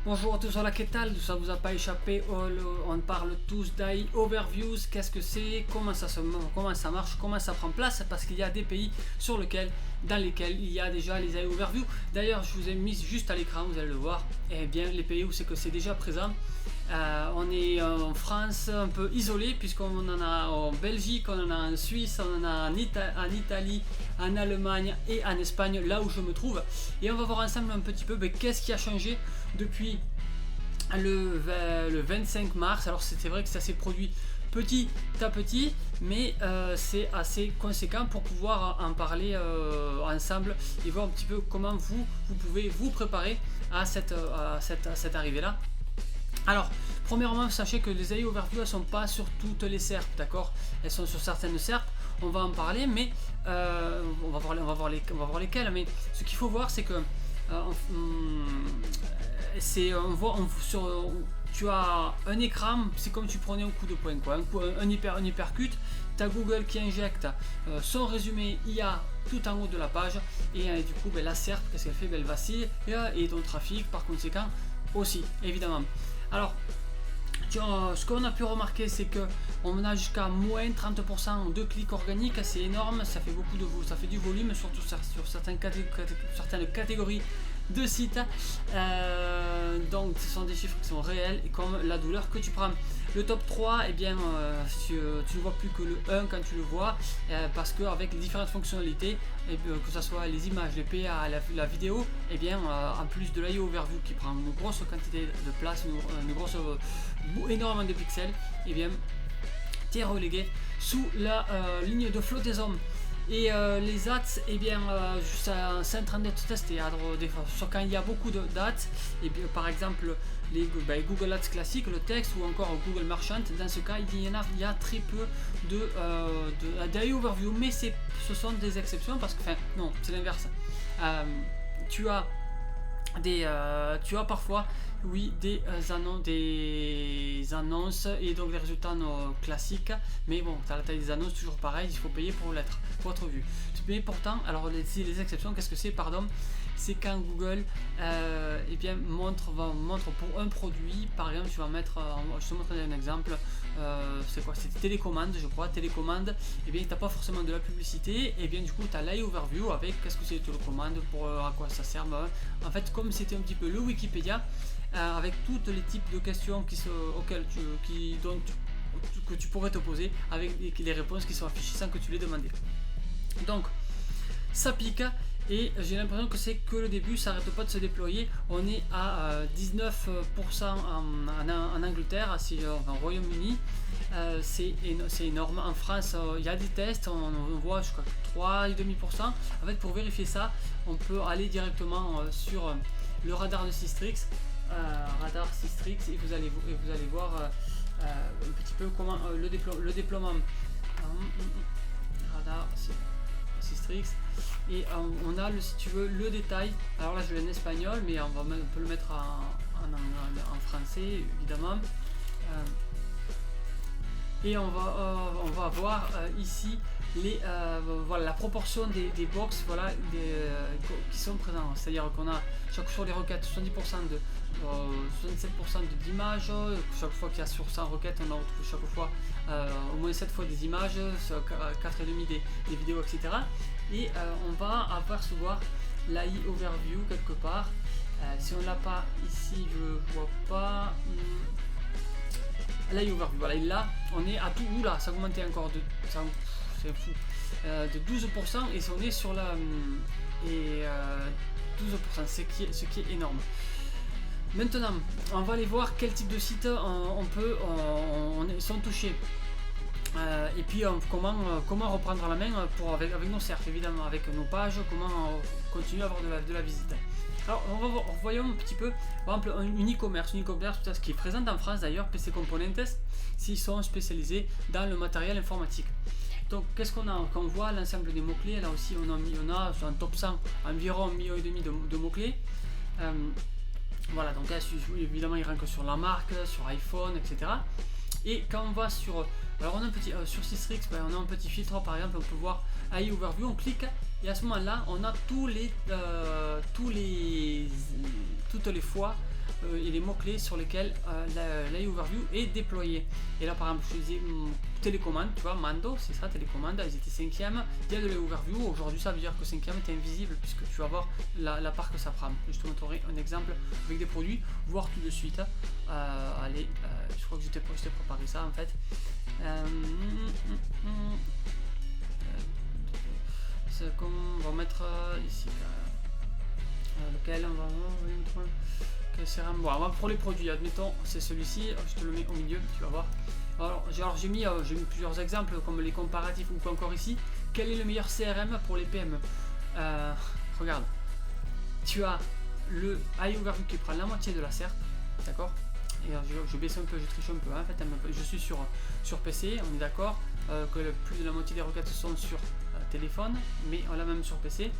Bonjour à tous, voilà, qu'est-ce que ça vous a pas échappé, on parle tous d'AI Overviews, qu'est-ce que c'est, comment ça marche, comment ça prend place, parce qu'il y a des pays dans lesquels il y a déjà les AI Overviews. D'ailleurs, je vous ai mis juste à l'écran, vous allez le voir, et bien les pays où c'est que c'est déjà présent. On est en France un peu isolé puisqu'on en a en Belgique, on en a en Suisse, on en a en Italie, en Allemagne et en Espagne, là où je me trouve. Et on va voir ensemble un petit peu qu'est-ce qui a changé depuis le 25 mars. Alors c'est vrai que ça s'est produit petit à petit, mais c'est assez conséquent pour pouvoir en parler ensemble et voir un petit peu comment vous pouvez vous préparer à cette arrivée là. Alors, premièrement, sachez que les AI Overview, elles sont pas sur toutes les SERP, d'accord? Elles sont sur certaines SERP, on va en parler, mais on va voir lesquelles. Mais ce qu'il faut voir, c'est que tu as un écran, c'est comme tu prenais un coup de poing, quoi, un hypercut. Tu as Google qui injecte son résumé IA tout en haut de la page, et du coup, la SERP, qu'est-ce qu'elle fait? Elle vacille, et ton trafic, par conséquent, aussi, évidemment. Alors, ce qu'on a pu remarquer, c'est que on a jusqu'à moins 30% de clics organiques, c'est énorme, ça fait ça fait du volume, surtout sur certaines catégories de sites. Donc ce sont des chiffres qui sont réels, et comme la douleur que tu prends. Le top 3, eh bien, tu ne vois plus que le 1 quand tu le vois, parce qu'avec les différentes fonctionnalités, que ce soit les images, les PA, la vidéo, eh bien, en plus de l'AI Overview qui prend une grosse quantité de place, énormément de pixels, eh bien, tu es relégué sous la ligne de flottaison. Et les ads, eh bien, c'est en train d'être testé. Quand il y a beaucoup d'ads, et bien, par exemple les Google Ads classiques, le texte, ou encore Google Merchant, dans ce cas, il y a très peu d'AI Overview, mais ce sont des exceptions, parce que, enfin, non, c'est l'inverse. Tu as parfois, oui, des annonces et donc des résultats classiques, mais bon, tu as la taille des annonces, toujours pareil, il faut payer pour être vu. Mais pourtant, alors les exceptions, qu'est-ce que c'est, pardon? C'est quand Google eh bien, montre pour un produit, par exemple, tu vas mettre, je te montrerai un exemple, c'est quoi? C'est télécommande, je crois, télécommande, et bien tu n'as pas forcément de la publicité, et bien du coup tu as l'AI Overview avec qu'est-ce que c'est télécommande, à quoi ça sert. En fait, comme c'était un petit peu le Wikipédia, avec tous les types de questions que tu pourrais te poser, avec les réponses qui sont affichées sans que tu les demandes. Donc ça pique, et j'ai l'impression que c'est que le début, ça n'arrête pas de se déployer. On est à 19% en Angleterre, en Royaume-Uni, c'est énorme. En France, il y a des tests, on voit jusqu'à 3,5%. En fait, pour vérifier ça, on peut aller directement sur le radar de Sistrix, et vous allez voir un petit peu comment le déploiement radar Sistrix, et on a si tu veux le détail. Alors là je l'ai en espagnol, mais on peut le mettre en français évidemment, et on va voir ici voilà, la proportion des box, voilà, qui sont présents. C'est-à-dire qu'on a sur les requêtes 77% d'images. Chaque fois qu'il y a sur 100 requêtes, on en retrouve chaque fois au moins 7 fois des images, 4,5 des vidéos, etc. Et on va apercevoir l'AI Overview quelque part. Si on l'a pas ici, je vois pas. L'AI Overview, voilà, et là on est à tout. Oula, ça a augmenté encore c'est fou, de 12%, et on est sur la 12%, ce qui est énorme. Maintenant, on va aller voir quel type de site sont touchés, et puis comment reprendre la main avec nos SERP, évidemment, avec nos pages, comment continuer à avoir de la visite. Alors voyons un petit peu, par exemple, une e-commerce, ce qui est présent en France d'ailleurs, PC Componentes, s'ils sont spécialisés dans le matériel informatique. Donc qu'est-ce qu'on a? Quand on voit l'ensemble des mots-clés, là aussi on a sur un top 100 environ 1,5 million de mots-clés. Voilà, donc là, évidemment il rank sur la marque, sur iPhone, etc. Et quand on va sur, alors on a un petit, sur Sistrix, on a un petit filtre, par exemple, on peut voir AI Overview, on clique, et à ce moment-là, on a toutes les fois et les mots-clés sur lesquels l'AI Overview est déployé. Et là par exemple je disais télécommande, tu vois, Mando, c'est ça, télécommande, ils étaient 5e, il y a de l'AI Overview, aujourd'hui ça veut dire que 5e est invisible puisque tu vas voir la part que ça prend. Je te montrerai un exemple avec des produits, voir tout de suite. Allez, je crois que je t'ai préparé ça en fait. C'est comme on va mettre ici lequel on va mettre quel CRM. Bon, pour les produits, admettons c'est celui-ci, je te le mets au milieu, tu vas voir. Alors j'ai mis plusieurs exemples comme les comparatifs ou encore ici, quel est le meilleur CRM pour les PME. Regarde, tu as le AI Overview qui prend la moitié de la SERP, d'accord. Et je baisse un peu, je triche un peu, hein, en fait, je suis sur PC, on est d'accord que plus de la moitié des requêtes sont sur téléphone, mais on l'a même sur PC.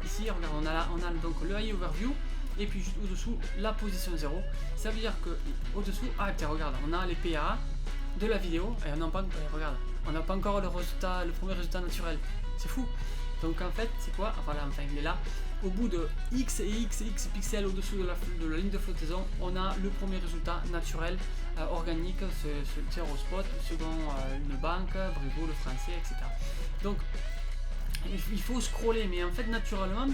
Ici, regarde, on a donc le AI Overview, et puis juste au-dessous, la position 0. Ça veut dire que au-dessous, tiens, regarde, on a les PA de la vidéo, et on n'a pas, regarde, on n'a pas encore le premier résultat naturel. C'est fou. Donc en fait, c'est quoi? Voilà, enfin, il est là. Au bout de X et X et X pixels au-dessous de la ligne de flottaison, on a le premier résultat naturel organique, c'est Eurospot, second une banque, Brivo, le français, etc. Donc il faut scroller, mais en fait naturellement,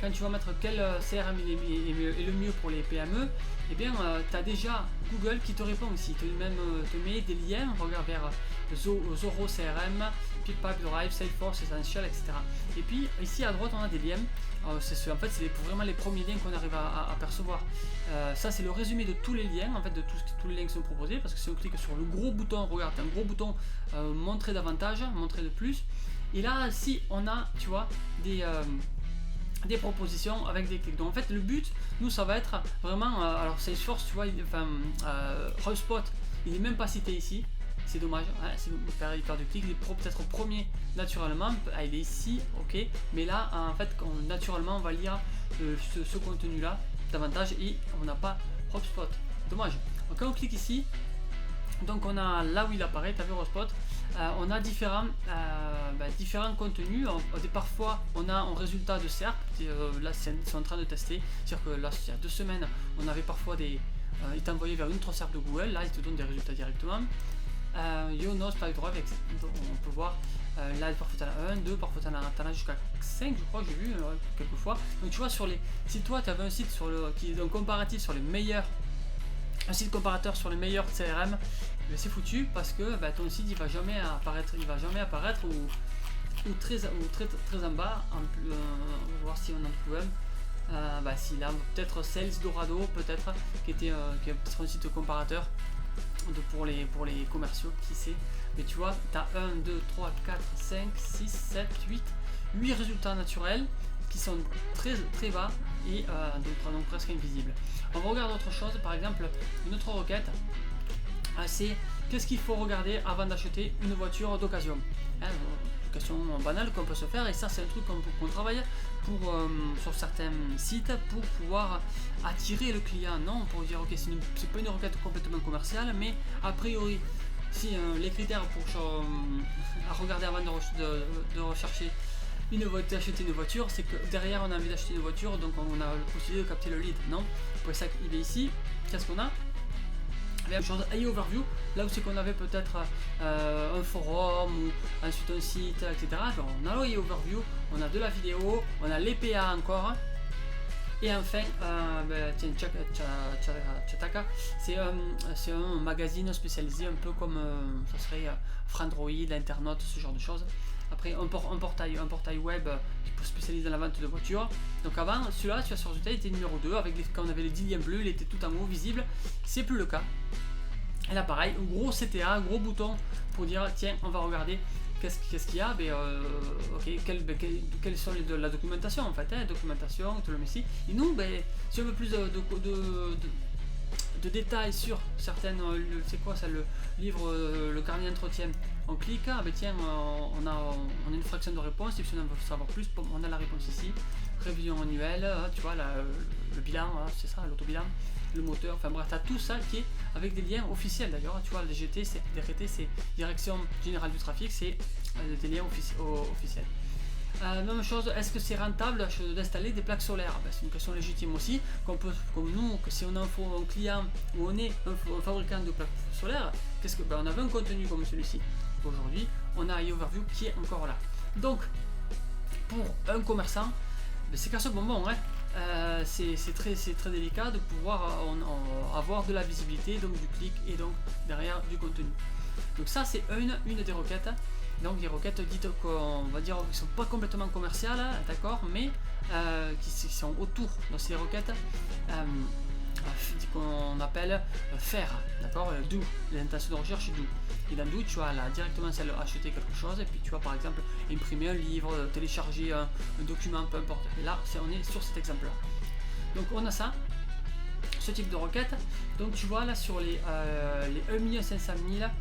quand tu vas mettre quel CRM est le mieux pour les PME, eh bien tu as déjà Google qui te répond ici, te met des liens, regarde vers Zoro CRM, Pipedrive, Salesforce Essential, etc. Et puis ici à droite on a des liens. En fait c'est vraiment les premiers liens qu'on arrive à percevoir. Ça c'est le résumé de tous les liens, en fait de tous les liens qui sont proposés, parce que si on clique sur le gros bouton, regarde, un gros bouton montrer davantage, montrer de plus, et là si on a, tu vois, des propositions avec des clics. Donc en fait le but, nous ça va être vraiment, alors Salesforce, tu vois, HubSpot, il n'est même pas cité ici. C'est dommage, hein, il perd du clic, il est peut-être au premier naturellement, il est ici, ok, mais là en fait naturellement on va lire ce contenu là davantage et on n'a pas HubSpot, dommage. Donc quand on clique ici, donc on a là où il apparaît, tu as vu HubSpot, on a différents contenus, parfois on a un résultat de SERP, là c'est en train de tester, c'est-à-dire que là il y a 2 semaines on avait parfois il t'envoyait vers une autre SERP de Google, là il te donne des résultats directement. Yonos, Pipedrive, on peut voir là parfois tu en as 1, 2, parfois tu en as jusqu'à 5, je crois que j'ai vu quelques fois. Donc tu vois, si toi tu avais un site qui est un comparatif sur les meilleurs, un site comparateur sur les meilleurs CRM, c'est foutu parce que ton site il va jamais apparaître ou très en bas. On va voir si on en trouve un. S'il a peut-être Sales Dorado, peut-être qui est peut-être un site comparateur pour les commerciaux, qui sait. Mais tu vois, tu as 1, 2, 3, 4, 5, 6, 7, 8 résultats naturels qui sont très très bas et donc presque invisibles. On va regarder autre chose, par exemple une autre requête, c'est qu'est-ce qu'il faut regarder avant d'acheter une voiture d'occasion. Question banale qu'on peut se faire, et ça c'est un truc qu'on travaille sur certains sites pour pouvoir attirer le client, non, pour dire ok, c'est pas une requête complètement commerciale, mais a priori si les critères à regarder avant de rechercher d'acheter une voiture, c'est que derrière on a envie d'acheter une voiture, donc on a la possibilité de capter le lead, non, pour ça qu'il est ici. Qu'est-ce qu'on a? Même chose, AI Overview, là où c'est qu'on avait peut-être un forum ou ensuite un site, etc. Alors, on a l'AI Overview, on a de la vidéo, on a les PA encore, et enfin, Chataka, c'est un magazine spécialisé, un peu comme ça serait Frandroid, Internaute, ce genre de choses. Après, un portail web spécialisé dans la vente de voitures. Donc avant, celui-là, tu as sur résultat, il était numéro 2, quand on avait les 10 liens bleus, il était tout en haut visible. C'est plus le cas. Et là pareil, un gros CTA, un gron bouton pour dire tiens, on va regarder qu'est-ce qu'il y a. Quelle sont la documentation en fait, documentation, tout le messi. Et nous, si on veut plus de détails sur certaines, c'est quoi ça, le livre, le carnet d'entretien, on clique, on a une fraction de réponse, et si on veut savoir plus, on a la réponse ici, révision annuelle, tu vois, le bilan, c'est ça, l'autobilan, le moteur, enfin bref, tu as tout ça qui est avec des liens officiels d'ailleurs, tu vois, le DGT, c'est Direction Générale du Trafic, c'est des liens officiels. Même chose, est-ce que c'est rentable d'installer des plaques solaires? C'est une question légitime aussi, comme nous, que si on a un client ou on est un fabricant de plaques solaires, on avait un contenu comme celui-ci. Aujourd'hui, on a iOverview qui est encore là. Donc, pour un commerçant, c'est casse bonbon, hein. C'est très délicat de pouvoir avoir de la visibilité, donc du clic et donc derrière du contenu. Donc ça c'est une des requêtes. Donc des requêtes dites qu'on va dire qui sont pas complètement commerciales, d'accord, mais qui sont autour de ces requêtes qu'on appelle faire, d'accord, do, l'intention de recherche do. Et dans do, tu as là directement celle acheter quelque chose, et puis tu vas par exemple imprimer un livre, télécharger un document, peu importe. Et là, on est sur cet exemple-là. Donc on a ça, ce type de requête. Donc tu vois là sur les 1 500 000,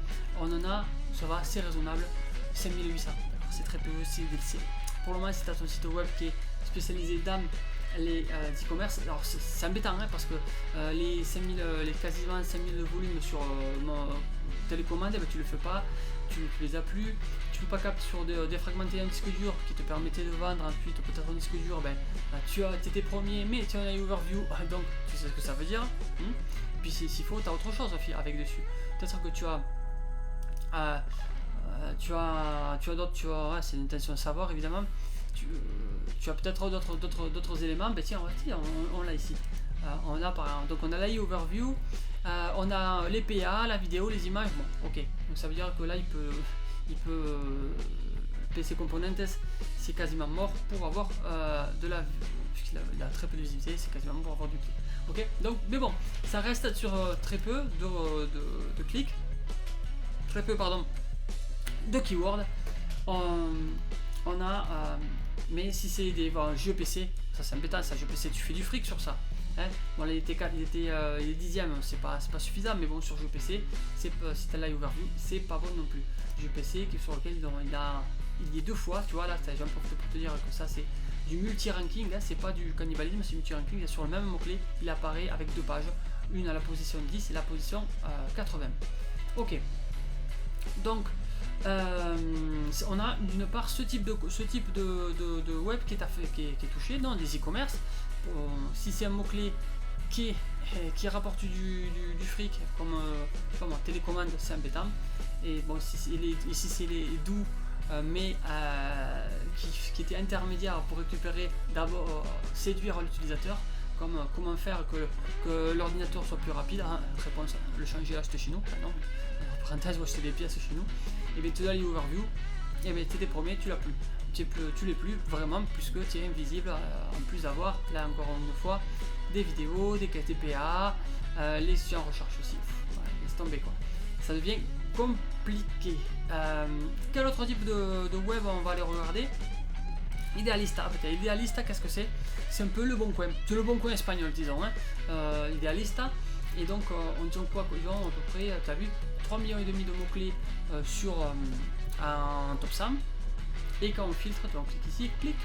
on en a, ça va, c'est raisonnable, 5800. C'est très peu, pour le moment c'est à ton site web qui est spécialisé dans les e-commerce. Alors c'est embêtant hein, parce que les quasiment 5000 de volume sur mon télécommande, tu le fais pas, tu les as plus, tu peux pas capter sur défragmenter un disque dur qui te permettait de vendre ensuite peut-être un disque dur, tu étais premier mais tu as un overview, donc tu sais ce que ça veut dire. Puis s'il faut, tu as autre chose avec dessus. Peut-être que tu as d'autres, c'est l'intention de savoir évidemment. Tu as peut-être d'autres éléments, tiens, on l'a ici. Donc on a la overview, on a les PA, la vidéo, les images, bon, ok. Donc ça veut dire que là il peut PC Componentes, c'est quasiment mort pour avoir de la vue, puisqu'il a très peu de visibilité, c'est quasiment mort pour avoir du clic. Ok, donc, mais bon, ça reste sur très peu de clics, très peu, pardon, de keywords. On a, mais si c'est des jeux PC, ça c'est embêtant, ça, jeux PC, tu fais du fric sur ça. Hein. Bon, là, il est dixième, c'est pas suffisant, mais bon, sur jeux PC, si tu as la overview, c'est pas bon non plus. Jeux PC sur lequel il y a 2 fois, tu vois, là, j'en profite pour te dire que ça c'est du multi-ranking, hein, c'est pas du cannibalisme, c'est multi-ranking, sur le même mot-clé, il apparaît avec 2 pages, une à la position 10 et la position 80. Ok, donc on a d'une part ce type de web qui est touché dans des e-commerce. Si c'est un mot-clé qui rapporte du fric, comme télécommande, c'est embêtant. Et bon, si c'est les doux, mais qui était intermédiaire pour récupérer d'abord, séduire l'utilisateur, comme comment faire que l'ordinateur soit plus rapide. Réponse, le changer, acheter chez nous. Non, en parenthèse, moi acheter des pièces chez nous. Et bien tu as l'overview, et bien tu étais premier, tu l'as plus. Tu l'es plus vraiment, puisque tu es invisible, en plus d'avoir, là encore une fois, des vidéos, des KTPA, les sujets en recherche aussi. Laisse tomber quoi. Ça devient compliqué. Quel autre type de web on va aller regarder? Idealista, peut-être. Idealista, qu'est-ce que c'est? C'est un peu le bon coin. C'est le bon coin espagnol, disons. Hein. Idealista. Et donc, on dit quoi? Ils ont à peu près, tu as vu, 3,5 millions de mots-clés sur un top 100. Et quand on filtre, on clique ici, clic.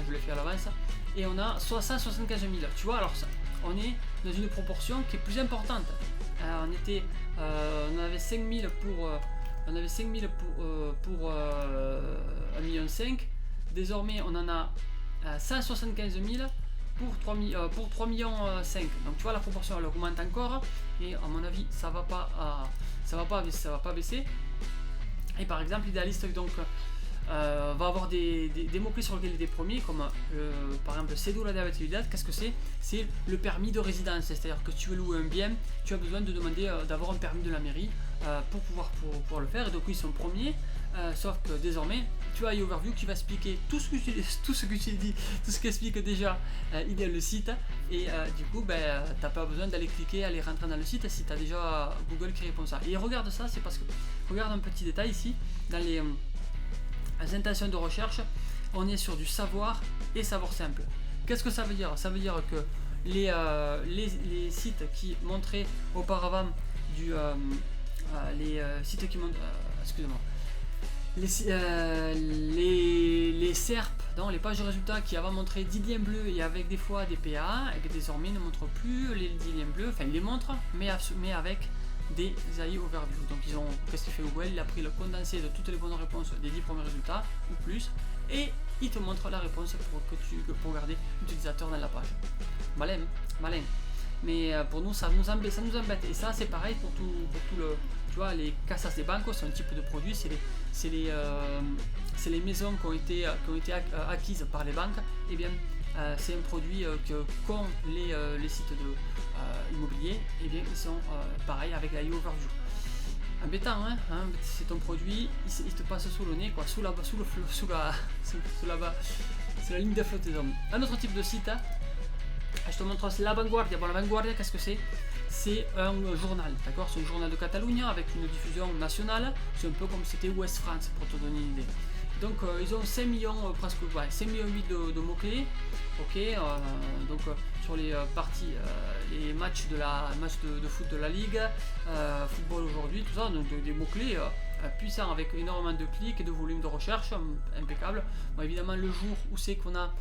Je l'ai fait à l'avance. Et on a 675 000. Tu vois, alors ça, on est dans une proportion qui est plus importante. On avait 5 000 pour 1,5 million. Désormais, on en a 175 000 pour 3 millions 5. Donc tu vois, la proportion elle augmente encore. Et à mon avis, ça va pas baisser. Et par exemple, l'idéaliste donc va avoir des mots-clés sur lesquels il est premier, comme par exemple cédula de habitabilidad. Qu'est-ce que c'est? C'est le permis de résidence, c'est-à-dire que tu veux louer un bien, tu as besoin de demander d'avoir un permis de la mairie pour pouvoir le faire. Et donc ils sont premiers, sauf que désormais tu as Overview qui va expliquer tout ce que explique déjà le site, et du coup t'as pas besoin d'aller cliquer, aller rentrer dans le site si tu as déjà Google qui répond ça. Et regarde ça, c'est parce que regarde un petit détail ici dans les intentions de recherche, on est sur du savoir et savoir simple. Qu'est-ce que ça veut dire? Ça veut dire que les sites qui montraient auparavant les sites qui montrent excusez-moi, les SERP, donc les pages de résultats qui avant montraient 10 liens bleus et avec des fois des PA, et que désormais ne montrent plus les 10 liens bleus, enfin ils les montrent mais avec des AI overview. Donc qu'est-ce qu'il fait Google? Il a pris le condensé de toutes les bonnes réponses des 10 premiers résultats ou plus, et il te montre la réponse pour garder l'utilisateur dans la page. Malin, malin. Mais pour nous, ça nous embête. Et ça, c'est pareil pour tout le. Tu vois, les casas de banco, c'est un type de produit, c'est les maisons qui ont été acquises par les banques. Et bien, c'est un produit qu'ont les sites immobiliers. Et bien, ils sont pareil avec la overview. Embêtant, hein, c'est ton produit, il te passe sous le nez, quoi, sous la ligne de flottaison. Un autre type de site, hein, je te montre, c'est La Vanguardia. Bon, La Vanguardia, qu'est-ce que c'est? C'est un journal, d'accord? C'est un journal de Catalogne avec une diffusion nationale. C'est un peu comme c'était Ouest France, pour te donner une idée. Donc, ils ont 5 millions, presque, 5 millions 8 de mots-clés. Ok, donc sur les parties, les matchs de foot de la Ligue, football aujourd'hui, tout ça, donc des mots-clés puissants avec énormément de clics et de volume de recherche, impeccable. Bon, évidemment, le jour où c'est qu'on a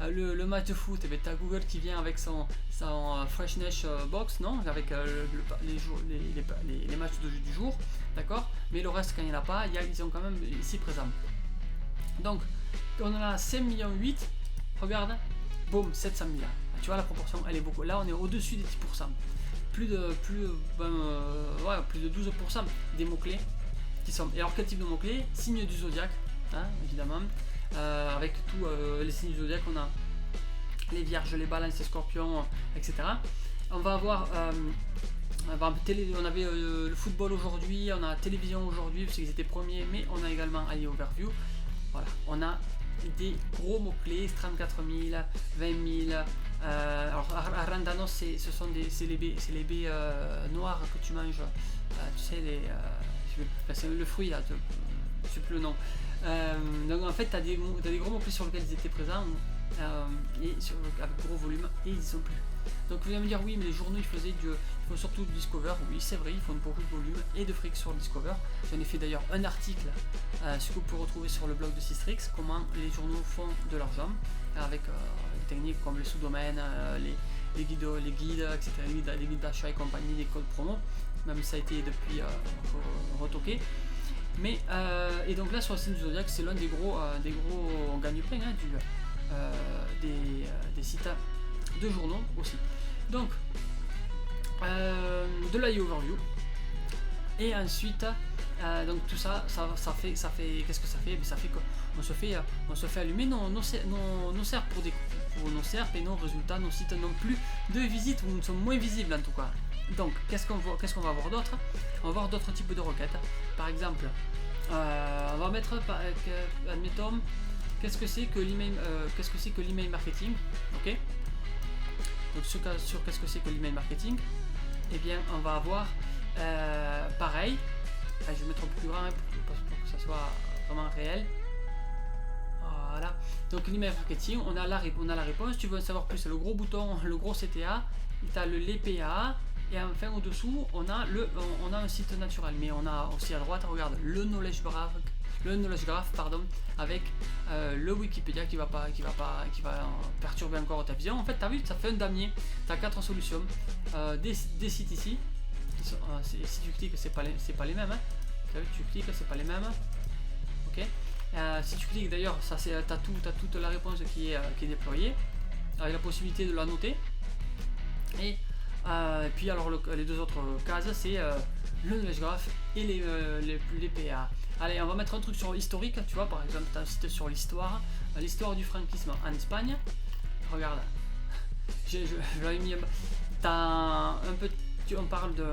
le match de foot, tu as Google qui vient avec son Freshness Box, non, avec les matchs du jour, d'accord. Mais le reste, quand il n'y en a pas, ils sont quand même ici présents. Donc, on en a 5 millions 8, regarde, boum, 700 000. Tu vois, la proportion, elle est beaucoup. Là, on est au-dessus des 10%. Plus de 12% des mots-clés qui sont. Et alors, quel type de mots-clés? Signes du zodiaque, hein, évidemment. Avec tous les signes du zodiaque, on a les vierges, les balances, les scorpions, etc. On va avoir. On avait le football aujourd'hui, on a la télévision aujourd'hui, parce qu'ils étaient premiers, mais on a également Ali Overview. Voilà, on a des gros mots-clés, 34 000, 20 000. Alors, Arrandanos, c'est les baies noires que tu manges. Tu sais, c'est le fruit, là, je ne sais plus le nom. Donc, en fait, tu as des gros mots-clés sur lesquels ils étaient présents, avec gros volume, et ils n'y sont plus. Donc, vous allez me dire, oui, mais les journaux, ils font surtout du Discover. Oui, c'est vrai, ils font beaucoup de volume et de fric sur le Discover. J'en ai fait d'ailleurs un article, ce que vous pouvez retrouver sur le blog de Sistrix, comment les journaux font de l'argent, avec des techniques comme les sous-domaines, les guides, etc., les guides d'achat et compagnie, les codes promo, même ça a été depuis retoqué. Mais, et donc là, sur le signe du Zodiac, c'est l'un des gros gagne-pain, hein, des sites de journaux aussi. Donc, de la overview, et ensuite donc tout ça fait qu'est-ce que ça fait? Ça fait qu'on se fait allumer nos SERP pour nos SERP, et nos résultats, nos sites n'ont plus de visites, ou sont moins visibles en tout cas. Donc qu'est-ce qu'on va avoir d'autre? On va avoir d'autres types de requêtes. Par exemple, on va mettre admettons, qu'est-ce que c'est que l'email marketing, ok. Donc sur qu'est-ce que c'est que l'email marketing, eh bien on va avoir pareil, je vais mettre un peu plus grand pour que ça soit vraiment réel. Voilà, donc l'email marketing, on a la réponse. Tu veux en savoir plus, c'est le gros bouton, le gros CTA, tu as l'EPA, et enfin au dessous on a un site naturel, mais on a aussi à droite, regarde, le knowledge graph, avec le Wikipédia qui va perturber encore ta vision. En fait, tu as vu, ça fait un damier. Tu as 4 solutions, des sites ici. Si tu cliques, c'est pas les mêmes. Hein. Tu cliques, c'est pas les mêmes. Ok. Si tu cliques, d'ailleurs, ça c'est, t'as toute la réponse qui est déployée, avec la possibilité de la noter. Et puis alors les deux autres cases, c'est le knowledge graph et les PA. Allez, on va mettre un truc sur l'historique, tu vois, par exemple, tu as un site sur l'histoire du franquisme en Espagne. Regarde, je l'avais mis, on parle de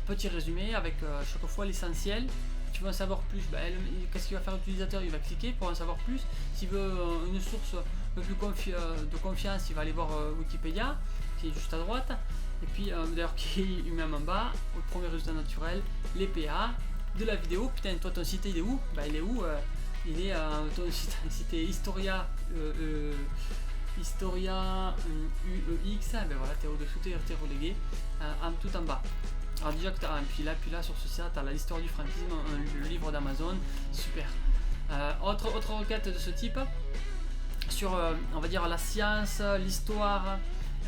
petit résumé avec chaque fois l'essentiel. Tu veux en savoir plus, qu'est-ce qu'il va faire l'utilisateur? Il va cliquer pour en savoir plus. S'il veut une source un peu plus de confiance, il va aller voir Wikipédia, qui est juste à droite. Et puis, d'ailleurs, qui est même en bas, au premier résultat naturel, les PA, de la vidéo. Putain, toi, ton site, il est où? Il est où? Il est ton site est Historia UEX. Voilà, t'es au-dessous, t'es relégué tout en bas. Alors déjà que puis là sur ce site, tu as l'histoire du franquisme, le livre d'Amazon, super. Autre requête de ce type, sur on va dire la science, l'histoire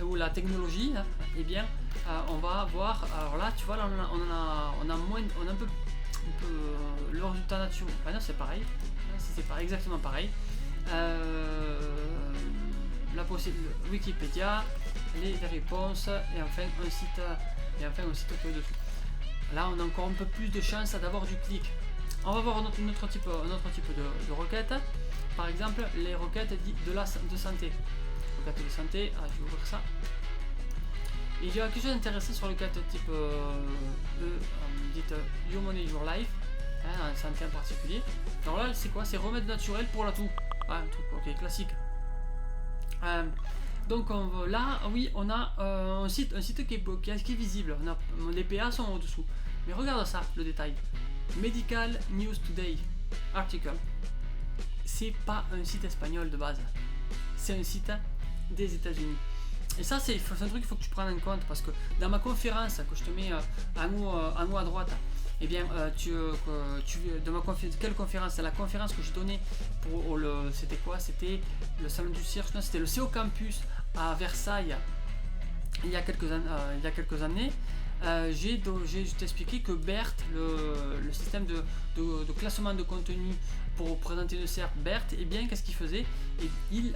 ou la technologie, eh bien on va voir, alors là tu vois, là, on a un peu le résultat naturel, non c'est pareil, c'est pas exactement pareil. Wikipédia, les réponses et enfin un site au-dessous. Là on a encore un peu plus de chance d'avoir du clic. On va voir un autre type de requêtes. Par exemple les requêtes de santé. Requêtes de santé, je vais ouvrir ça. Et il y a quelque chose d'intéressant sur le requête type Your Money Your Life, en santé en particulier. Alors là c'est quoi? C'est remède naturel pour la toux. Un truc classique. Donc là, oui, on a un site qui est visible. Les PA sont au-dessous. Mais regarde ça, le détail. Medical News Today article. C'est pas un site espagnol de base. C'est un site des États-Unis. Et ça, c'est un truc qu'il faut que tu prennes en compte parce que dans ma conférence que je te mets en haut à droite, eh bien, de quelle conférence? C'est la conférence que j'ai donnée pour c'était quoi? C'était le salon du cirque, non, c'était le CO Campus à Versailles il y a quelques années. J'ai expliqué que BERT, le système de classement de contenu pour présenter une SERP BERT, eh bien, qu'est-ce qu'il faisait? Il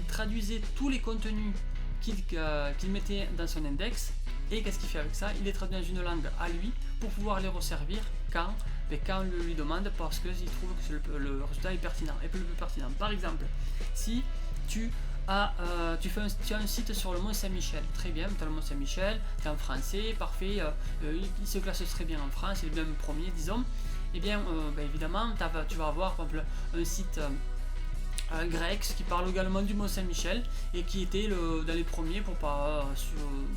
traduisait tous les contenus qu'il mettait dans son index. Et qu'est-ce qu'il fait avec ça? Il les traduit dans une langue à lui pour pouvoir les resservir quand on le lui demande parce qu'il trouve que le résultat est pertinent et plus pertinent. Par exemple, si tu as un site sur le Mont Saint-Michel, très bien, tu as le Mont Saint-Michel, tu es en français, parfait, il se classe très bien en France, il est même premier, disons, et bien, évidemment, tu vas avoir par exemple un site grec qui parle également du Mont Saint-Michel et qui était dans les premiers pour pas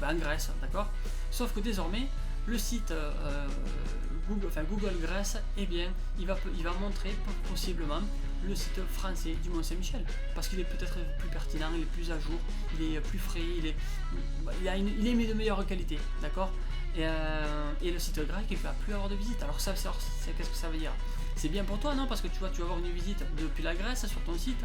en Grèce, d'accord. Sauf que désormais le site Google Grèce, eh bien il va montrer possiblement le site français du Mont Saint-Michel parce qu'il est peut-être plus pertinent, il est plus à jour, il est plus frais, il est de meilleure qualité, d'accord. Et le site grec il ne va plus avoir de visite. Alors ça, qu'est-ce que ça veut dire? C'est bien pour toi, non? Parce que tu vas avoir une visite depuis la Grèce sur ton site.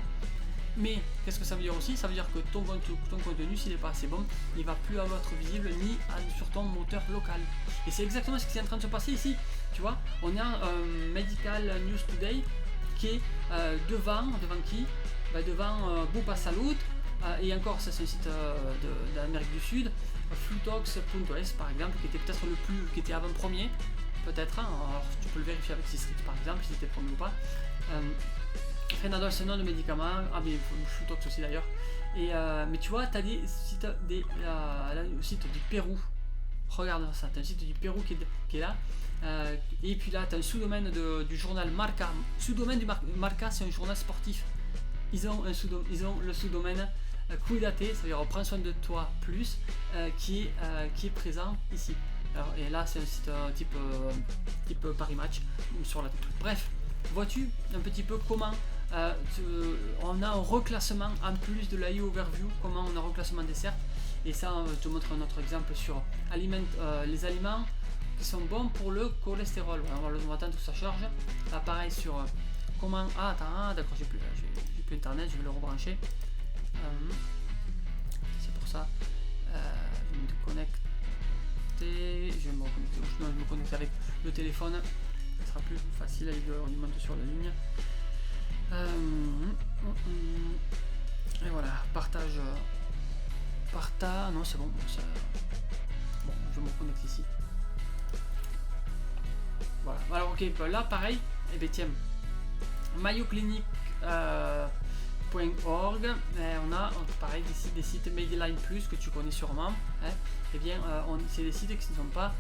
Mais qu'est-ce que ça veut dire aussi? Ça veut dire que ton contenu, s'il n'est pas assez bon, il va plus être visible ni sur ton moteur local. Et c'est exactement ce qui est en train de se passer ici. Tu vois, on a un Medical News Today qui est devant qui? Devant Bupa Salud. Et encore, ça c'est un site d'Amérique du Sud. Flutox.es par exemple, qui était peut-être qui était avant-premier. Peut-être, hein. Alors tu peux le vérifier avec Systrix par exemple, si c'était premier ou pas. Fenadol, c'est un nom de médicament, mais Flutox aussi d'ailleurs. Mais tu vois, tu as des sites, le site du Pérou. Regarde ça, tu as un site du Pérou qui est là. Et puis là, tu as un sous-domaine du journal Marca. Sous-domaine du Marca, c'est un journal sportif. Ils ont le sous-domaine Cuidate, c'est-à-dire prends soin de toi plus, qui est présent ici. Alors, et là c'est un site type Paris Match sur la tête. Bref, vois-tu un petit peu comment on a un reclassement en plus de l'AI Overview, comment on a un reclassement des SERP. Et ça, je te montre un autre exemple sur les aliments qui sont bons pour le cholestérol. On va attendre que ça charge. Là pareil sur comment... d'accord, j'ai plus internet, je vais le rebrancher. C'est pour ça. Je vais me déconnecter. Je vais me reconnecter. Non, je vais me connecter avec le téléphone. Ce sera plus facile avec on y monte sur la ligne. Et voilà, partage. Non, c'est bon. Bon, je me reconnecte ici. Voilà. Alors, ok, là, pareil. Et bien, tiens, MayoClinic.org. On a pareil des sites Medline Plus que tu connais sûrement. Hein. Et bien, c'est des sites qui ne sont pas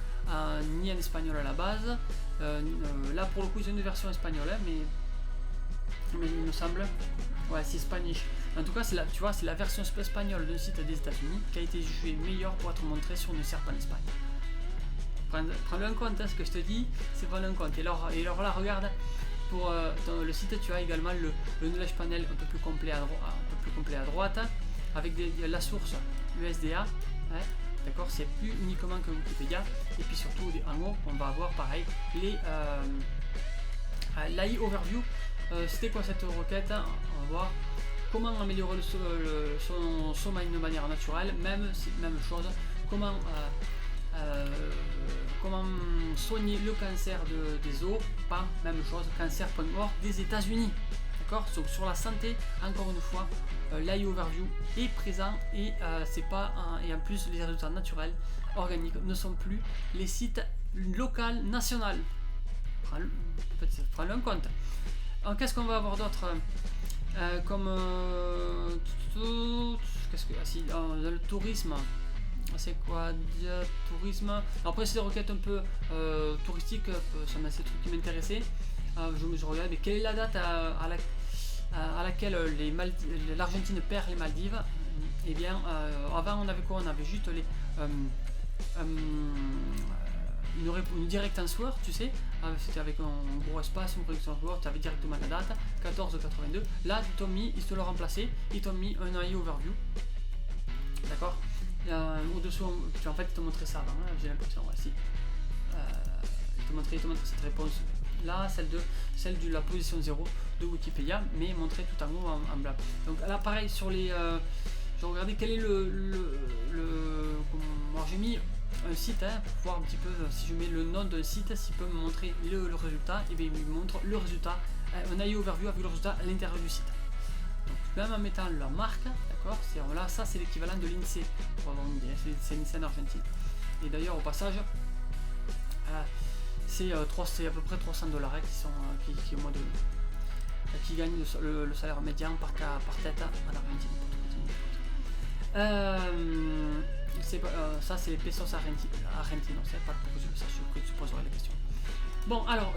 ni en espagnol à la base. Là, pour le coup, c'est une version espagnole, hein, mais il me semble. Ouais, c'est Spanish. En tout cas, c'est la version espagnole d'un site des États-Unis qui a été jugé meilleur pour être montré sur une SERP en Espagne. Prends-le en compte, hein, ce que je te dis, c'est prendre en compte. Et alors là, regarde, pour le site, tu as également le knowledge panel un peu plus complet à droite, avec la source USDA. Hein, d'accord, c'est plus uniquement que Wikipédia. Et puis surtout, en haut, on va avoir pareil l'AI Overview. C'était quoi cette requête? On va voir comment améliorer son sommeil de manière naturelle, même chose, comment soigner le cancer des os, pas même chose, cancer.org des États-Unis, D'accord. Donc sur la santé, encore une fois, l'AI Overview est présent et c'est pas et en plus les résultats naturels organiques ne sont plus les sites locaux nationaux. Prends-le en compte. Alors, qu'est-ce qu'on va avoir d'autre comme qu'est-ce que dans le tourisme, c'est quoi tourisme. Après c'est des requêtes un peu touristiques, ça m'a ces trucs qui m'intéressaient. Je regarde mais quelle est la date à laquelle l'Argentine perd les Maldives. Et bien avant on avait quoi, on avait juste les une direct answer, tu sais, c'était avec un gros espace, une direct answer, tu avais directement la date, 14,82. Là, ils te l'ont remplacé, ils t'ont mis un AI overview. D'accord. Au-dessous, en fait, ils te montraient ça avant, hein, j'ai l'impression, ouais, si. Ils te montraient cette réponse là, celle de la position 0 de Wikipédia, mais montrée tout en haut en blanc. Donc là, pareil, sur les. J'ai regardé quel est alors j'ai mis un site pour voir un petit peu si je mets le nom d'un site, s'il peut me montrer le résultat, et bien il me montre le résultat, un AI overview avec le résultat à l'intérieur du site. Donc même en mettant la marque, d'accord, là ça c'est l'équivalent de l'INSEE pour avoir une idée, c'est l'INSEE en Argentine. Et d'ailleurs au passage c'est à peu près 300$ qui gagnent le salaire médian par tête en Argentine. Ça c'est les pesos argentinos, c'est pas pour que je le sache, que tu poserais les questions. Bon alors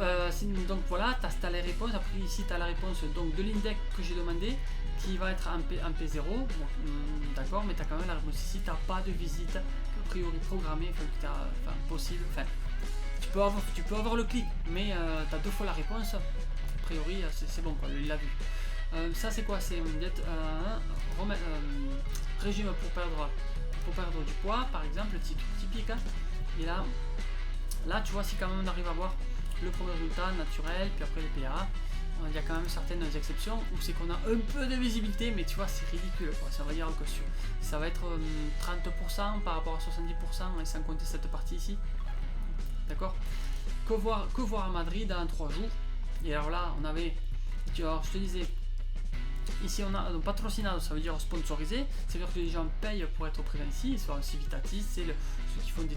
donc voilà, tu as les réponses. Après ici tu as la réponse donc de l'index que j'ai demandé qui va être en P0, d'accord, mais tu as quand même la réponse ici. Tu n'as pas de visite a priori programmée, possible, tu peux avoir le clic, mais tu as 2 fois la réponse, a priori c'est bon quoi, il l'a vu. Ça c'est quoi, c'est régime pour perdre du poids, par exemple, le titre typique. Et là tu vois, si quand même on arrive à voir le premier résultat naturel, puis après les PA, il y a quand même certaines exceptions où c'est qu'on a un peu de visibilité, mais tu vois c'est ridicule quoi. Ça va dire que ça va être 30% par rapport à 70% et sans compter cette partie ici, d'accord. Que voir à Madrid en 3 jours. Et alors là on avait, alors je te disais, ici on a donc patrocinado, ça veut dire sponsorisé, ça veut dire que les gens payent pour être présents ici. Ils sont aussi Vitatis, c'est ceux qui font des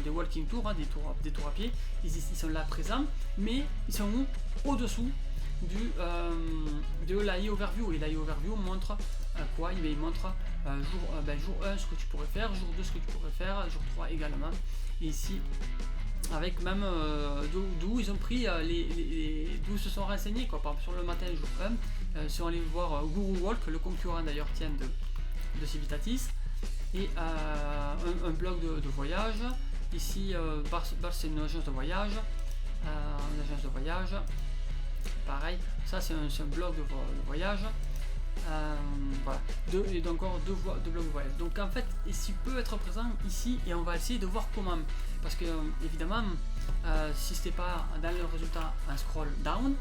walking tours, hein, des tours à pied, ils sont là présents, mais ils sont où, au-dessous de l'AI overview. Et l'AI overview montre quoi, il montre jour 1 ce que tu pourrais faire, jour 2 ce que tu pourrais faire, jour 3 également. Et ici avec même d'où ils ont pris d'où ils se sont renseignés quoi. Par exemple sur le matin jour 1, si on allait voir Guru Walk, le concurrent d'ailleurs tient de Civitatis, et un blog de voyage. Ici c'est une agence de voyage, pareil, ça c'est un blog de voyage. Voilà, et encore deux blogs de voyage. Donc en fait, ici peut être présent ici, et on va essayer de voir comment, parce que évidemment si c'était pas dans le résultat en scroll down,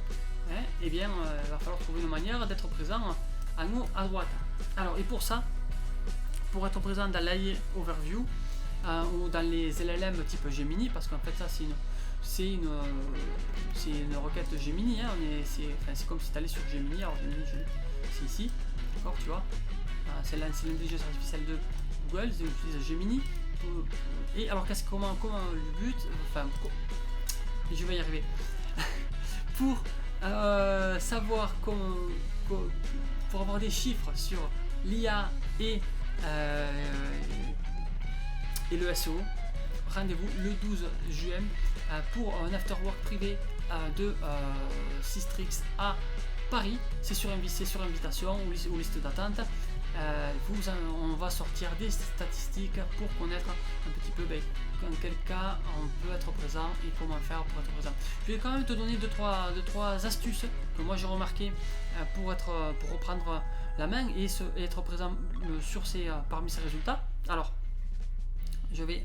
et bien il va falloir trouver une manière d'être présent en haut à droite. Alors et pour ça, pour être présent dans l'AI overview ou dans les LLM type Gemini, parce qu'en fait ça c'est une requête Gemini, hein, c'est comme si tu allais sur Gemini. Alors Gemini c'est ici, d'accord, tu vois, c'est l'intelligence artificielle de Google, ils utilisent Gemini. Et alors comment le but, je vais y arriver, pour savoir pour avoir des chiffres sur l'IA et le SEO, rendez-vous le 12 juin pour un afterwork privé de Systrix à Paris. C'est sur invitation ou liste d'attente. On va sortir des statistiques pour connaître un petit peu dans quel cas on peut être présent et comment faire pour être présent. Je vais quand même te donner deux trois astuces que moi j'ai remarqué pour reprendre la main et être présent parmi ces résultats. Alors je vais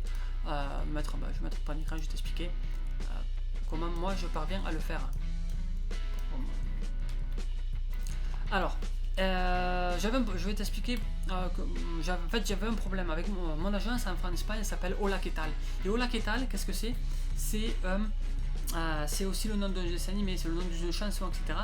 mettre pas d'écran, je vais t'expliquer comment moi je parviens à le faire. Alors je vais t'expliquer j'avais un problème avec mon agence en Espagne, elle s'appelle Hola Que Tal. Et Hola Que Tal, qu'est-ce que c'est? C'est aussi le nom d'un dessin animé, c'est le nom d'une chanson, etc.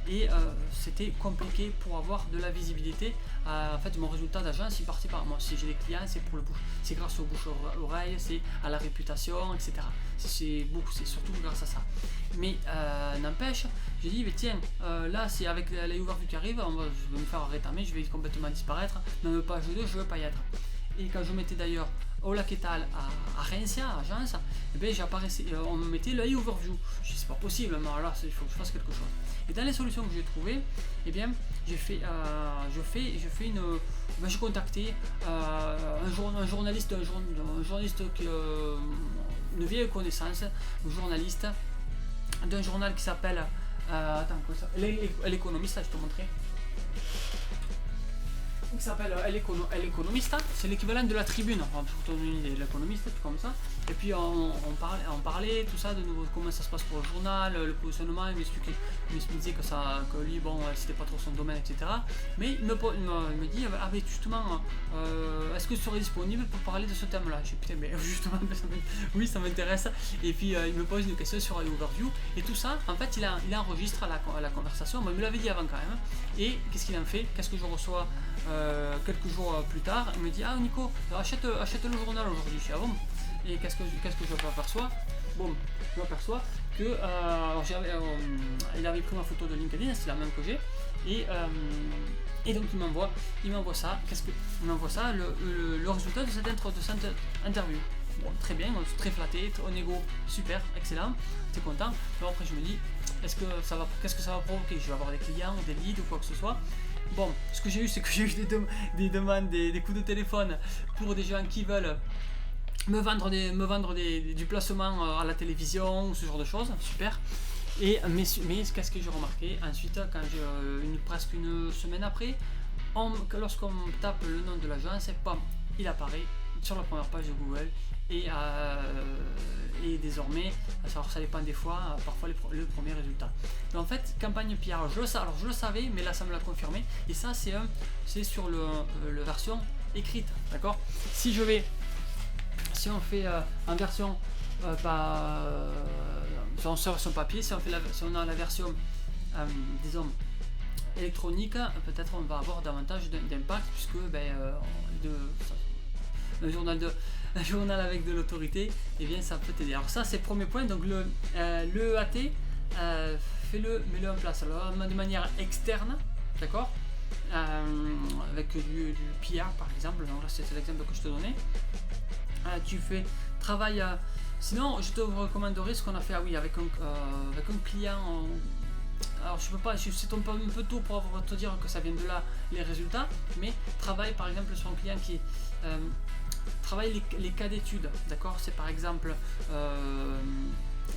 et c'était compliqué pour avoir de la visibilité. En fait, mon résultat d'agence il partait par moi. Si j'ai des clients, c'est pour le bouche, c'est grâce au bouche-oreille, c'est à la réputation, etc. C'est surtout grâce à ça. Mais n'empêche, j'ai dit, mais tiens, là c'est avec les overviews qui arrivent, je vais me faire rétamer, je vais complètement disparaître. Même page 2, je ne veux pas y être. Et quand je mettais d'ailleurs au Laquetal à Reims, à agence, eh bien, on me mettait l'œil overview. Je dis, c'est pas possible, mais là il faut que je fasse quelque chose. Et dans les solutions que j'ai trouvées, eh bien, j'ai contacté un journaliste qui une vieille connaissance, un journaliste d'un journal qui s'appelle L'Économiste, je te montrerai. Qui s'appelle L'Économiste, c'est l'équivalent de la Tribune, pour te donner une idée, l'Économiste, tout comme ça. Et puis on parlait tout ça de nouveau, comment ça se passe pour le journal, le positionnement. Il me disait que lui, bon, c'était pas trop son domaine, etc. Mais il me dit, ah mais justement, est-ce que tu serais disponible pour parler de ce thème-là? Je dis, putain, mais justement, oui, ça m'intéresse. Et puis il me pose une question sur l'overview. Et tout ça, en fait, il enregistre la conversation. Bon, il me l'avait dit avant quand même. Et qu'est-ce qu'il en fait? Qu'est-ce que je reçois quelques jours plus tard? Il me dit, ah Nico, achète le journal aujourd'hui. Je dis, ah bon? Et qu'est-ce que je m'aperçois? Bon, je m'aperçois que il avait pris ma photo de LinkedIn, c'est la même que j'ai, et donc il m'envoie ça. Il m'envoie ça, le résultat de cette interview. Bon, très bien, on est très flatté, au négo, super, excellent, t'es content. Alors après je me dis, qu'est-ce que ça va provoquer? Je vais avoir des clients, des leads ou quoi que ce soit. Bon, ce que j'ai eu, c'est que j'ai eu des demandes, des coups de téléphone pour des gens qui veulent me vendre du placement à la télévision, ce genre de choses, super. Mais qu'est-ce que j'ai remarqué ensuite, quand presque une semaine après, lorsqu'on tape le nom de l'agence, il apparaît sur la première page de Google. Et désormais, alors ça dépend des fois, parfois le premier résultat. Donc en fait, campagne PR, je le savais, mais là ça me l'a confirmé. Et ça c'est sur la version écrite, d'accord. Si on fait en version version papier, si on a la version disons électronique, peut-être on va avoir davantage d'impact, puisque un journal avec de l'autorité, et bien ça peut t'aider. Alors ça c'est le premier point. Donc le EAT, mets-le en place alors, de manière externe, d'accord, avec du PR par exemple. Donc là c'est l'exemple que je te donnais. Tu fais travail sinon je te recommanderais ce qu'on a fait avec un client. Alors je peux pas, c'est un peu tôt pour te dire que ça vient de là les résultats, mais travaille par exemple sur un client qui travaille les cas d'études, d'accord. C'est par exemple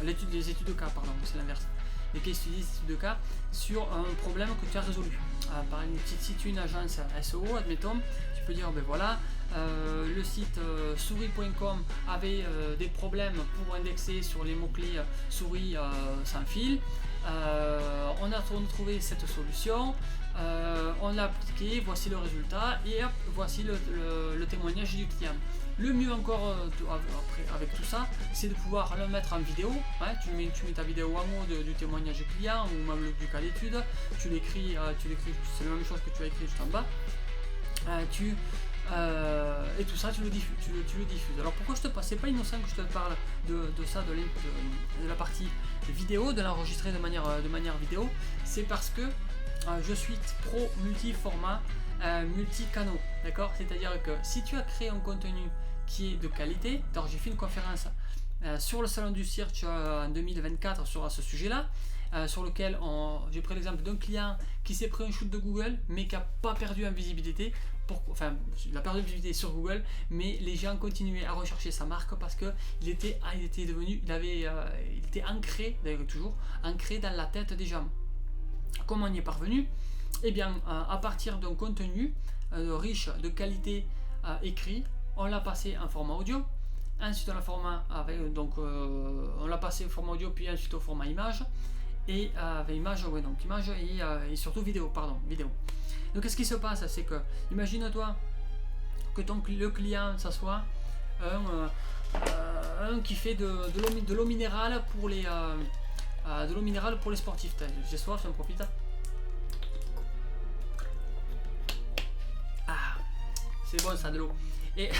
les études de cas, pardon, c'est l'inverse. Les cas études de cas sur un problème que tu as résolu. Par exemple, si tu es une agence SEO, admettons, tu peux dire ben voilà, le site souris.com avait des problèmes pour indexer sur les mots-clés souris sans fil. On a trouvé cette solution, on l'a appliqué, voici le résultat, et hop, voici le témoignage du client. Le mieux encore après, avec tout ça, c'est de pouvoir le mettre en vidéo. Hein, tu mets ta vidéo en haut du témoignage du client ou même du cas d'étude, tu l'écris, c'est la même chose que tu as écrit juste en bas. Et tout ça tu le diffuses. Alors pourquoi c'est pas innocent que je te parle de ça, de la partie vidéo, de l'enregistrer de manière vidéo, c'est parce que je suis pro multi-format, multi-canaux, d'accord. C'est-à-dire que si tu as créé un contenu qui est de qualité, alors j'ai fait une conférence sur le salon du Search en 2024 sur ce sujet-là, sur lequel j'ai pris l'exemple d'un client qui s'est pris un shoot de Google mais qui n'a pas perdu en visibilité. Il a perdu en visibilité sur Google, mais les gens continuaient à rechercher sa marque parce qu'il était ancré, d'ailleurs toujours ancré dans la tête des gens. Comment on y est parvenu? Eh bien, à partir d'un contenu riche de qualité écrit, on l'a passé en format audio. Ensuite, on l'a passé au format audio, puis ensuite au format image. Et image et surtout vidéo. Donc qu'est-ce qui se passe? C'est que, imagine-toi que le client, ça soit un qui fait de l'eau minérale pour les sportifs. J'ai soif, j'en profite. c'est bon ça de l'eau. Et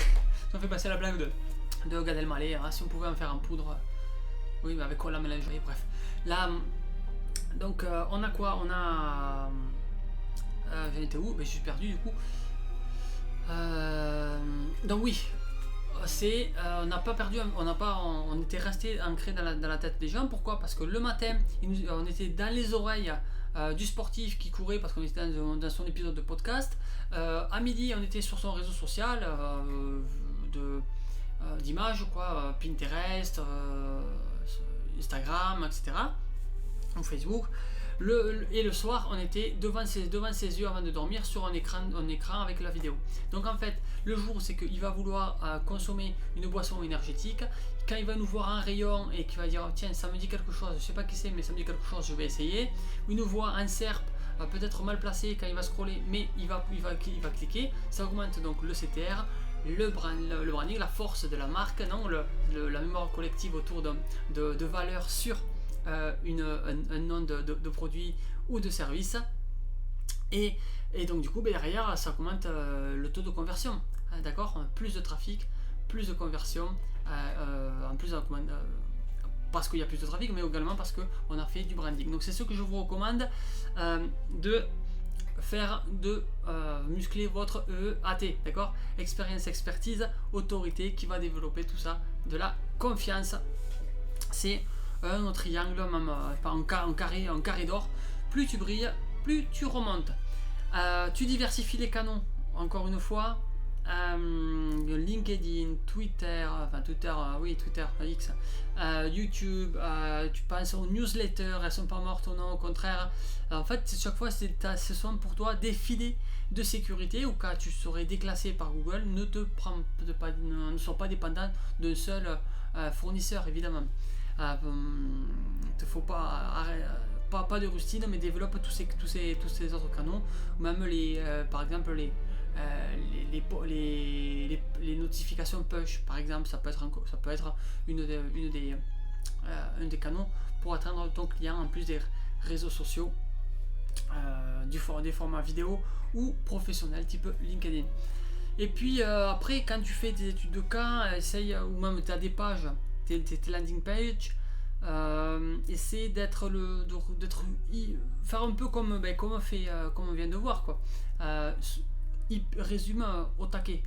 ça fait passer la blague de Gad Elmaleh, hein, si on pouvait en faire en poudre, oui mais avec quoi la mélanger, bref. Là, donc on a quoi? On a... j'en étais où? Ben, je suis perdu du coup. Donc oui, on n'a pas perdu, on était resté ancré dans la tête des gens. Pourquoi? Parce que le matin, on était dans les oreilles du sportif qui courait parce qu'on était dans son épisode de podcast. À midi, on était sur son réseau social d'images, quoi, Pinterest, Instagram, etc. ou Facebook. Et le soir, on était devant ses yeux avant de dormir sur un écran avec la vidéo. Donc en fait, le jour, c'est qu'il va vouloir consommer une boisson énergétique. Quand il va nous voir un rayon et qu'il va dire tiens, ça me dit quelque chose, je sais pas qui c'est, mais ça me dit quelque chose, je vais essayer. Ou il nous voit un SERP peut-être mal placé quand il va scroller, mais il va cliquer. Ça augmente donc le CTR, le branding, la force de la marque, non, la mémoire collective autour de valeurs sur un nom de produit ou de service, et donc du coup derrière ça augmente le taux de conversion, d'accord, plus de trafic, plus de conversion, en plus parce qu'il y a plus de trafic, mais également parce qu'on a fait du branding. Donc c'est ce que je vous recommande de faire, de muscler votre EAT, d'accord, expérience, expertise, autorité, qui va développer tout ça, de la confiance. C'est un triangle, même pas en carré d'or. Plus tu brilles, plus tu remontes. Tu diversifies les canaux, encore une fois. LinkedIn, Twitter, Twitter, X, YouTube, tu penses aux newsletters, elles sont pas mortes ou non, au contraire. En fait, chaque fois, ce sont pour toi des filets de sécurité, ou quand tu serais déclassé par Google, ne sois pas dépendant d'un seul fournisseur, évidemment. Il ne te faut pas de rustine, mais développe tous ces autres canaux, même par exemple les notifications push, par exemple, ça peut être un des canaux pour atteindre ton client, en plus des réseaux sociaux, des formats vidéo ou professionnels type LinkedIn. Et puis après, quand tu fais des études de cas, essaye, ou même tu as des pages, tes landing page, essaie faire un peu comme on vient de voir, quoi. Résume au taquet,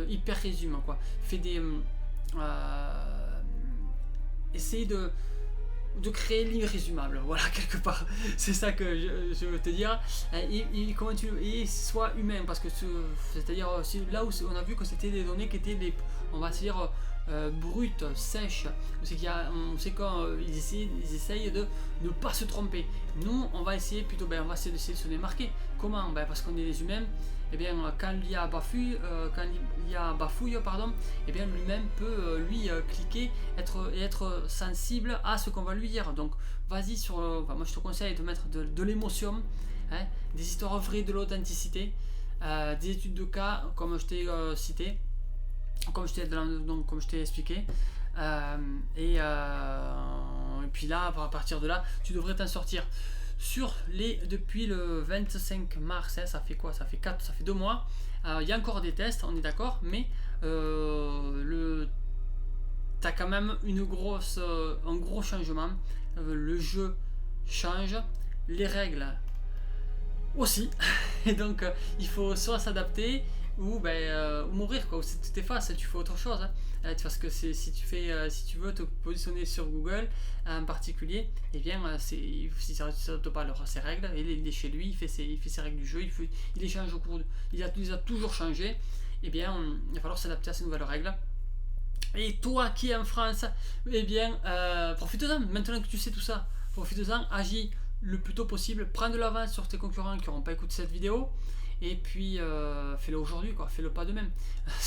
hyper résume, quoi. Fais des essaye de créer l'irrésumable, voilà, quelque part. C'est ça que je veux te dire. Et sois humain, parce que c'est-à-dire là où on a vu que c'était des données qui étaient on va dire brutes, sèches. C'est qu'ils essayent de ne pas se tromper. Nous, on va essayer plutôt, on va essayer de se démarquer. Comment? Parce qu'on est des humains. Et bien, quand l'IA bafouille, et bien lui-même peut cliquer et être sensible à ce qu'on va lui dire. Donc, vas-y moi je te conseille de mettre de l'émotion, hein, des histoires vraies, de l'authenticité, des études de cas comme je t'ai cité, comme je t'ai expliqué. Et puis là, à partir de là, tu devrais t'en sortir. Depuis le 25 mars, hein, ça fait quoi? Ça fait 2 mois. Il y a encore des tests, on est d'accord, mais t'as quand même un gros changement. Le jeu change, les règles aussi. Et donc il faut soit s'adapter ou mourir, quoi. Ou tu t'effaces, tu fais autre chose, hein. Parce que si tu veux te positionner sur Google en particulier, et bien si ça ne s'adapte pas à ces règles, il est chez lui, il fait ses règles du jeu, il les change il les a toujours changé, et bien il va falloir s'adapter à ces nouvelles règles. Et toi qui es en France, eh bien profite-en, maintenant que tu sais tout ça, profite-en, agis le plus tôt possible, prends de l'avance sur tes concurrents qui n'auront pas écouté cette vidéo. Et puis fais-le aujourd'hui, quoi. Fais-le pas demain.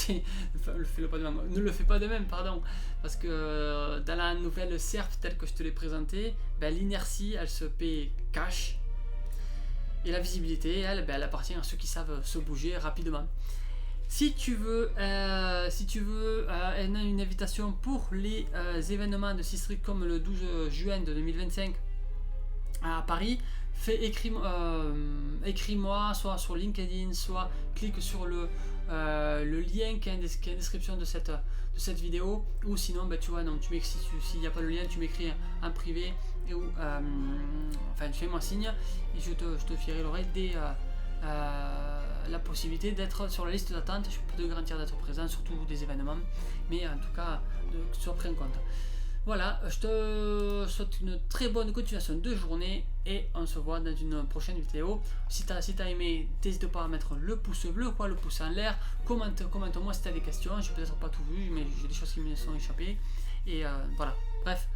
Ne le fais pas demain, pardon. Parce que dans la nouvelle SERP telle que je te l'ai présentée, l'inertie elle se paie cash. Et la visibilité, elle appartient à ceux qui savent se bouger rapidement. Si tu veux une invitation pour les événements de Sistrix comme le 12 juin de 2025 à Paris, écris-moi soit sur LinkedIn, soit clique sur le lien qui est en description de cette vidéo, ou sinon tu vois, non, tu m'écris, s'il n'y a pas le lien, tu m'écris en privé, enfin tu fais-moi signe et je te filerai l'oreille dès la possibilité d'être sur la liste d'attente. Je peux te garantir d'être présent sur tous des événements, mais en tout cas que tu sois pris en compte. Voilà, je te souhaite une très bonne continuation de journée et on se voit dans une prochaine vidéo. Si tu as aimé, n'hésite pas à mettre le pouce bleu, le pouce en l'air, commente-moi si tu as des questions. J'ai peut-être pas tout vu, mais j'ai des choses qui me sont échappées. Et voilà, bref,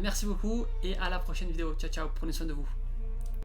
merci beaucoup et à la prochaine vidéo. Ciao ciao, prenez soin de vous.